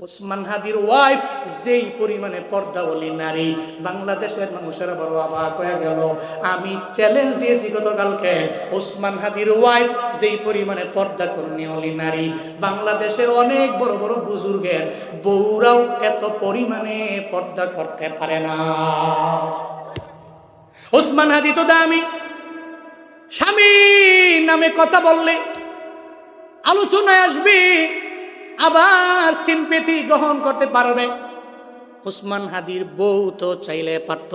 ওসমান হাদির ওয়াইফ যেই পরিমাণে পর্দাওয়ালী নারী, বাংলাদেশের মানুষেরা বড় অবাক হয়ে গেল। আমি চ্যালেঞ্জ দিয়েছি গতকালকে, ওসমান হাদির ওয়াইফ যেই পরিমাণে পর্দা কর্মীওয়ালী নারী, বাংলাদেশের অনেক বড় বড় বুজুর্গের বউরাও এত পরিমাণে পর্দা করতে পারে না। ওসমান হাদি তো দামি, স্বামী নামে কথা বললে আলোচনায় আসবে, আবার সিম্পেথি গ্রহণ করতে পারবে। ওসমান হাদির বউ তো চাইলে পারত,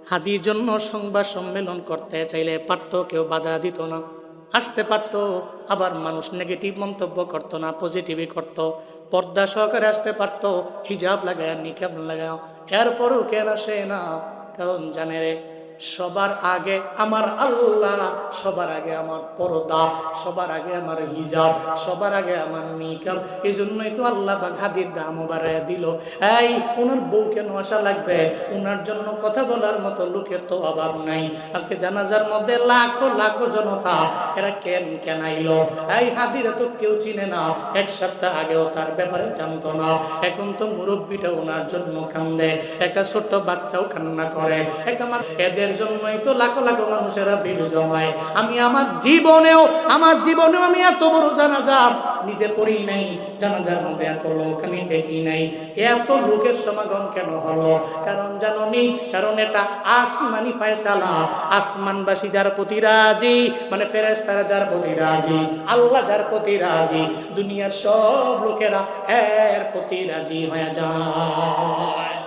হাদির জন্য সংবাদ সম্মেলন করতে চাইলে পারত, কেউ বাধা দিত না, আসতে পারত। আবার মানুষ নেগেটিভ মন্তব্য করত না, পজিটিভই করত। পর্দা সহকারে আসতে পারত, হিজাব লাগায় নিকাব লাগায়। এরপরও কেন আসে না? কারণ জানে রে, সবার আগে আমার আল্লাহ, সবার আগে আমার পর্দা, সবার আগে আমার হিজাব, সবার আগে আমার নিকাব। এই জন্যই তো আল্লাহ পাক হাদির দামও বাড়াইয়া দিল। এই ওনার বউ কেন আসা লাগবে? ওনার জন্য কথা বলার মতো লোকের তো অভাব নাই। আজকে জানাজার মধ্যে লাখো লাখো জনতা, এরা কেন আইলো? এই হাদিরা তো কেউ চিনে না, এক সপ্তাহ আগেও তার ব্যাপারে জানতো না। এখন তো মুরব্বীটা ওনার জন্য কান্দে, একটা ছোট্ট বাচ্চাও কান্না করে। একটা এদের জন্যই তো লাখো লাখো মানুষেরা ভিড় জমায়। আমি আমার জীবনেও আমি এত বড় জানাজা নিজে পড়ি নাই, জানাজার মধ্যে এত লোক আমি দেখি নাই। এত লোকের সমাগম কেন হলো? কারণ জানোনি, কারণ এটা আসমানি ফয়সালা। আসমানবাসী যার প্রতি রাজি, মানে ফেরেশতারা যার প্রতি রাজি, আল্লাহ যার প্রতি রাজি, দুনিয়ার সব লোকেরা এর প্রতি রাজি হয়ে যায়।